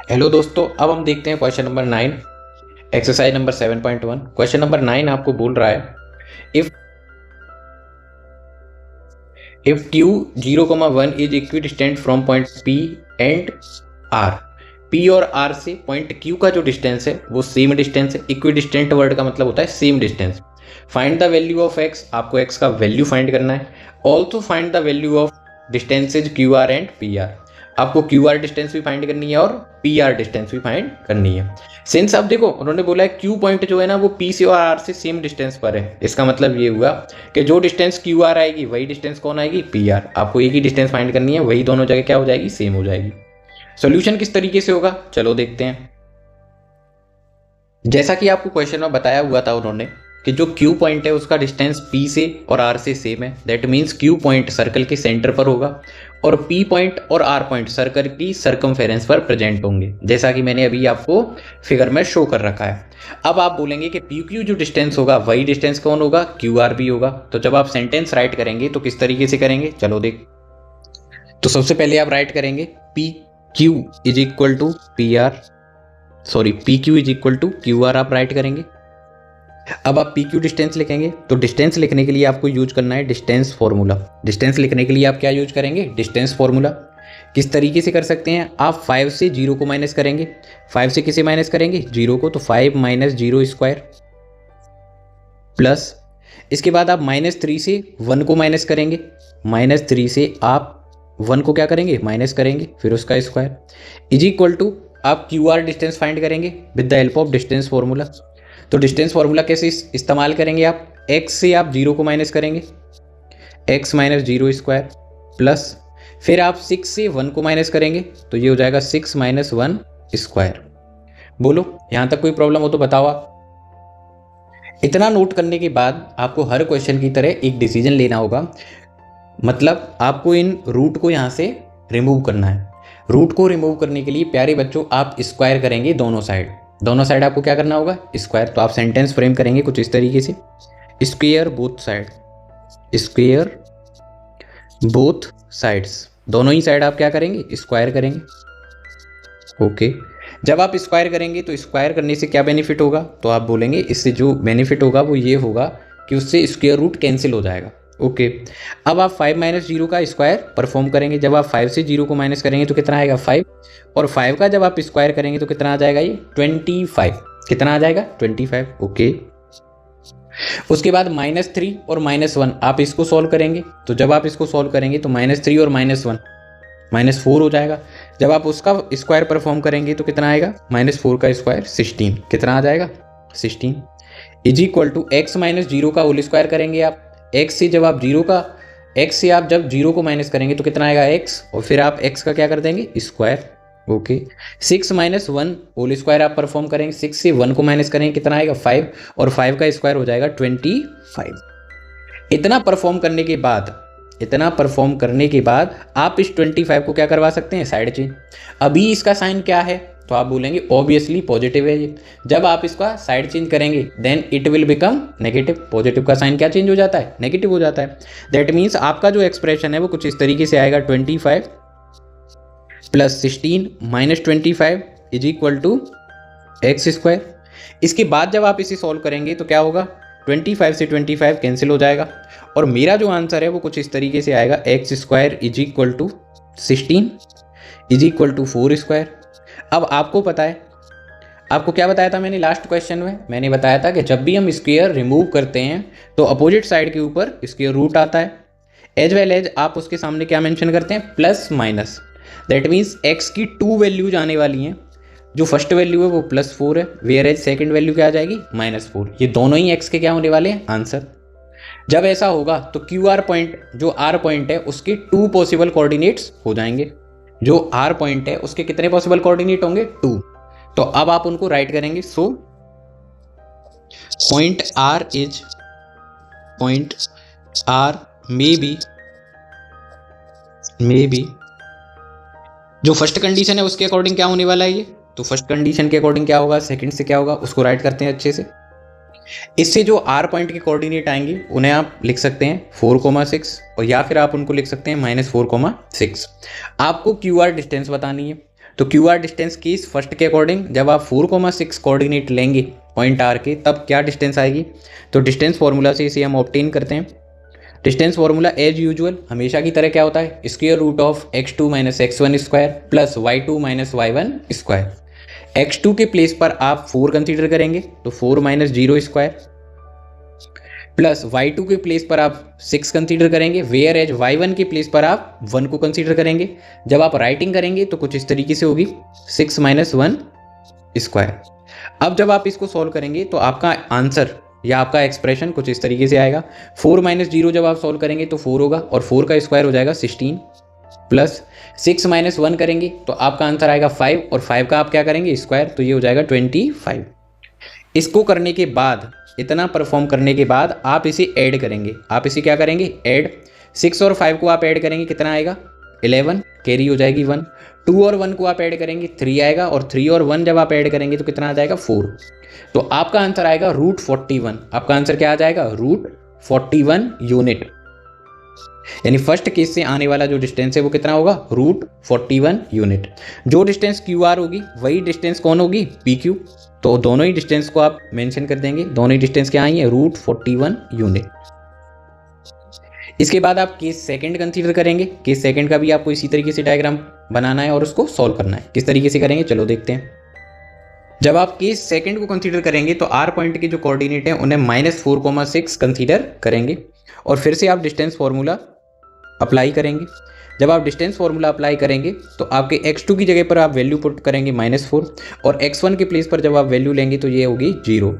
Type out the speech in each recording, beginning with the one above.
Hello दोस्तों, अब हम देखते हैं question number 9, exercise number 7.1। Question number 9 आपको बोल रहा है if q 0,1 is equidistant from point p and r। p और r से पॉइंट q का जो डिस्टेंस है वो सेम डिस्टेंस है। इक्विडिस्टेंट वर्ड का मतलब होता है same distance. Find the value of x, आपको x का वैल्यू फाइंड करना है। Also find the value of distances QR and PR। आपको QR डिस्टेंस भी फाइंड करनी है और PR डिस्टेंस भी फाइंड करनी है। सिंस अब देखो उन्होंने बोला है Q पॉइंट जो है ना वो P से और R से सेम डिस्टेंस पर है। इसका मतलब ये हुआ कि जो डिस्टेंस QR आएगी वही डिस्टेंस कौन आएगी, PR। आपको एक ही डिस्टेंस फाइंड करनी है, वही दोनों जगह क्या हो जाएगी, सेम हो जाएगी। सॉल्यूशन किस तरीके से होगा चलो देखते हैं। जैसा कि आपको क्वेश्चन में बताया हुआ था उन्होंने कि जो Q पॉइंट है उसका डिस्टेंस P से और R से सेम है। That means Q point circle के सेंटर पर होगा और P पॉइंट और R पॉइंट सर्कल की सर्कमफेरेंस पर प्रेजेंट होंगे, जैसा कि मैंने अभी आपको फिगर में शो कर रखा है। अब आप बोलेंगे कि PQ जो डिस्टेंस होगा वही डिस्टेंस कौन होगा, QR भी होगा। तो जब आप सेंटेंस राइट करेंगे तो किस तरीके से करेंगे चलो देख। तो सबसे पहले आप राइट करेंगे PQ is equal to PQ is equal to QR आप राइट करेंगे। अब आप PQ डिस्टेंस लिखेंगे तो डिस्टेंस लिखने के लिए आपको यूज करना है डिस्टेंस फॉर्मूला। डिस्टेंस लिखने के लिए आप क्या यूज करेंगे, डिस्टेंस फॉर्मूला। किस तरीके से कर सकते हैं आप, 5 से 0 को माइनस करेंगे। 5 से किसे माइनस करेंगे, 0 को, तो 5 माइनस 0 स्क्वायर प्लस इसके बाद आप -3 से 1 को माइनस करेंगे। -3 से आप 1 को क्या करेंगे, माइनस करेंगे, फिर उसका स्क्वायर इज इक्वल टू आप QR डिस्टेंस फाइंड करेंगे with the help of distance formula. तो डिस्टेंस फॉर्मूला कैसे इस्तेमाल करेंगे आप, x से आप 0 को माइनस करेंगे, x माइनस 0 स्क्वायर प्लस फिर आप 6 से 1 को माइनस करेंगे तो ये हो जाएगा 6 माइनस 1 स्क्वायर। बोलो यहाँ तक कोई प्रॉब्लम हो तो बताओ आप। इतना नोट करने के बाद आपको हर क्वेश्चन की तरह एक डिसीजन लेना होगा। मतलब आपको इन रूट को यहाँ से रिमूव करना है। रूट को रिमूव करने के लिए प्यारे बच्चों आप स्क्वायर करेंगे दोनों साइड। दोनों साइड आपको क्या करना होगा, स्क्वायर। तो आप सेंटेंस फ्रेम करेंगे कुछ इस तरीके से, square both side, square both sides. दोनों ही साइड आप क्या करेंगे, स्क्वायर करेंगे। ओके, जब आप स्क्वायर करेंगे तो स्क्वायर करने से क्या बेनिफिट होगा, तो आप बोलेंगे इससे जो बेनिफिट होगा वो ये होगा कि उससे स्क्वायर रूट कैंसिल हो जाएगा। ओके, अब आप 5 माइनस 0 का स्क्वायर परफॉर्म करेंगे। जब आप 5 से 0 को माइनस करेंगे तो कितना आएगा, 5, और 5 का जब आप स्क्वायर करेंगे तो कितना आ जाएगा, ये 25। कितना आ जाएगा, 25। ओके, उसके बाद -3 और -1 आप इसको सॉल्व करेंगे। तो जब आप इसको सॉल्व करेंगे तो -3 और -1 -4 हो जाएगा। जब आप उसका स्क्वायर परफॉर्म करेंगे तो कितना आएगा, -4 का स्क्वायर 16। कितना आ जाएगा, 16 is equal to x minus 0 का होल स्क्वायर करेंगे आप। x से जब आप 0 का, x से आप जब 0 को माइनस करेंगे तो कितना आएगा, x, और फिर आप x का क्या कर देंगे, square. Okay, 6 minus 1 whole square आप परफॉर्म करेंगे। 6 से 1 को माइनस करेंगे, कितना आएगा, 5, और 5 का स्क्वायर हो जाएगा 25। इतना परफॉर्म करने के बाद आप इस 25 को क्या करवा सकते हैं, साइड चेंज। अभी इसका साइन क्या है, तो आप बोलेंगे ऑब्वियसली पॉजिटिव है ये। जब आप इसका साइड चेंज करेंगे then it will become negative. Positive का साइन क्या चेंज हो जाता है, नेगेटिव हो जाता है। दैट मीन्स आपका जो एक्सप्रेशन है वो कुछ इस तरीके से आएगा, 25 plus 16 minus 25 is equal to x square. इसके बाद जब आप इसे सॉल्व करेंगे तो क्या होगा, 25 से 25 कैंसिल हो जाएगा और मेरा जो आंसर है वो कुछ इस तरीके से आएगा, x square is equal to 16 is equal to 4 square. अब आपको पता है, आपको क्या बताया था मैंने लास्ट क्वेश्चन में, मैंने बताया था कि जब भी हम स्क्वायर रिमूव करते हैं तो अपोजिट साइड के ऊपर स्क्वायर रूट आता है, एज वेल एज आप उसके सामने क्या मेंशन करते हैं, plus minus. That means x की 2 वैल्यूज आने वाली हैं। जो फर्स्ट वैल्यू है वो +4 है, वेयर एज सेकेंड वैल्यू क्या आ जाएगी, -4। ये दोनों ही x के क्या होने वाले हैं, आंसर। जब ऐसा होगा तो QR पॉइंट, जो R पॉइंट है उसके 2 पॉसिबल कोऑर्डिनेट्स हो जाएंगे। जो R पॉइंट है उसके कितने पॉसिबल कोऑर्डिनेट होंगे, 2। तो अब आप उनको राइट करेंगे। So point R may be जो फर्स्ट कंडीशन है उसके अकॉर्डिंग क्या होने वाला है ये, तो फर्स्ट कंडीशन के अकॉर्डिंग क्या होगा, सेकंड से क्या होगा, उसको राइट करते हैं अच्छे से। इससे जो R पॉइंट के कोऑर्डिनेट आएंगे उन्हें आप लिख सकते हैं 4,6, और या फिर आप उनको लिख सकते हैं -4,6। आपको QR डिस्टेंस बतानी है। तो Q R distance case first के अकॉर्डिंग जब आप 4,6 कोऑर्डिनेट लेंगे पॉइंट आर के, तब क्या डिस्टेंस आएगी। तो डिस्टेंस फॉर्मूला से इसे हम ऑब्टेन करते हैं। डिस्टेंस फॉर्मूला एज यूजुअल हमेशा की तरह क्या होता है, square root of x2 minus x1 square plus y2 minus y1 square. x2 के प्लेस पर आप 4 कंसीडर करेंगे तो 4 माइनस 0 स्क्वायर, प्लस y2 के प्लेस पर आप 6 कंसीडर करेंगे, वेयर एज y1 के प्लेस पर आप 1 को कंसीडर करेंगे। जब आप राइटिंग करेंगे तो कुछ इस तरीके से होगी 6 माइनस 1 स्क्वायर। अब जब आप इसको सॉल्व करेंगे तो आपका आंसर या आपका एक्सप्रेशन कुछ इस तरीके से आएगा। 4 माइनस 0 जब आप सॉल्व करेंगे तो 4 होगा और 4 का स्क्वायर हो जाएगा 16, प्लस 6 माइनस 1 करेंगे तो आपका आंसर आएगा 5 और 5 का आप क्या करेंगे स्क्वायर, तो ये हो जाएगा 25। इसको करने के बाद, इतना परफॉर्म करने के बाद आप इसे ऐड करेंगे। आप इसे क्या करेंगे ऐड, 6 और 5 को आप ऐड करेंगे कितना आएगा 11, कैरी हो जाएगी 1। 2 और 1 को आप ऐड करेंगे 3 आएगा और 3 और 1 जब आप ऐड करेंगे तो कितना आ जाएगा 4। तो आपका आंसर आएगा रूट 41। आपका आंसर क्या आ जाएगा रूट 41 यूनिट। यानी फर्स्ट केस से आने वाला जो डिस्टेंस है वो कितना होगा रूट 41 यूनिट। जो डिस्टेंस क्यू आर होगी वही डिस्टेंस कौन होगी पी क्यू। तो दोनों ही डिस्टेंस को आप मेंशन कर देंगे, दोनों ही डिस्टेंस क्या आई है रूट 41 यूनिट। इसके बाद आप केस सेकंड कंसीडर करेंगे। केस सेकंड का भी आपको इसी तरीके से डायग्राम बनाना है और उसको सॉल्व करना है। किस तरीके से करेंगे चलो देखते हैं। जब आप केस सेकंड को कंसीडर करेंगे तो आर पॉइंट के जो कोऑर्डिनेट हैं उन्हें -4,6 कंसीडर करेंगे और फिर से आप डिस्टेंस फॉर्मूला अप्लाई करेंगे। जब आप डिस्टेंस फॉर्मूला अप्लाई करेंगे तो आपके x2 की जगह पर आप वैल्यू पुट करेंगे -4 और x1 के प्लेस पर जब आप वैल्यू लेंगे तो ये होगी 0।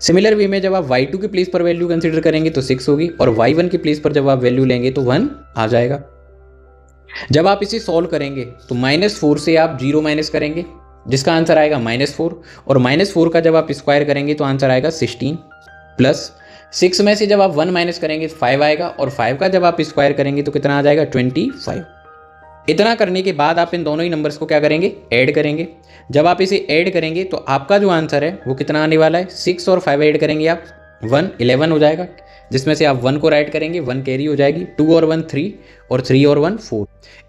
सिमिलर वे में जब आप y2 के प्लेस पर वैल्यू कंसीडर करेंगे तो 6 होगी और y1 के प्लेस पर जब आप वैल्यू लेंगे तो 1 आ जाएगा। जब आप इसे सॉल्व करेंगे तो -4 से आप 0 माइनस करेंगे जिसका आंसर आएगा -4 और -4 का जब आप स्क्वायर करेंगे तो आंसर आएगा 16, प्लस 6 में से जब आप 1 माइनस करेंगे तो 5 आएगा और 5 का जब आप स्क्वायर करेंगे तो कितना आ जाएगा 25। इतना करने के बाद आप इन दोनों ही नंबर्स को क्या करेंगे ऐड करेंगे। जब आप इसे ऐड करेंगे तो आपका जो आंसर है वो कितना आने वाला है 6 और 5 ऐड करेंगे आप 11 हो जाएगा, जिसमें से आप 1 को राइट करेंगे 1 कैरी हो जाएगी, 2 और 1 3 और 3 और 1 4।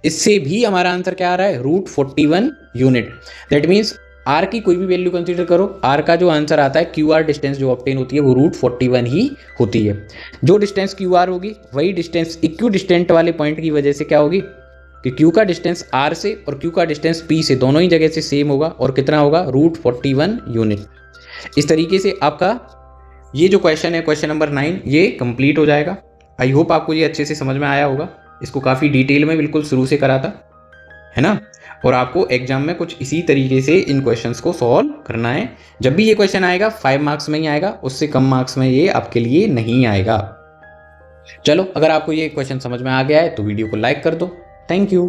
इससे भी हमारा आंसर क्या आ रहा है root 41 unit. That means R की कोई भी वैल्यू कंसीडर करो, आर का जो आंसर आता है क्यू आर डिस्टेंस जो ऑब्टेन होती है वो रूट 41 ही होती है। जो डिस्टेंस क्यू आर होगी वही डिस्टेंस इक्यू डिस्टेंट वाले पॉइंट की वजह से क्या होगी कि क्यू का डिस्टेंस आर से और क्यू का डिस्टेंस पी से दोनों ही जगह से सेम होगा और कितना होगा रूट 41 यूनिट। इस तरीके से आपका ये जो क्वेश्चन है क्वेश्चन नंबर 9 ये कंप्लीट हो जाएगा। आई होप आपको ये अच्छे से समझ में आया होगा। इसको काफ़ी डिटेल में बिल्कुल शुरू से करा था, है ना। और आपको एग्जाम में कुछ इसी तरीके से इन क्वेश्चंस को सॉल्व करना है। जब भी ये क्वेश्चन आएगा 5 मार्क्स में ही आएगा, उससे कम मार्क्स में ये आपके लिए नहीं आएगा। चलो, अगर आपको ये क्वेश्चन समझ में आ गया है तो वीडियो को लाइक कर दो। Thank you.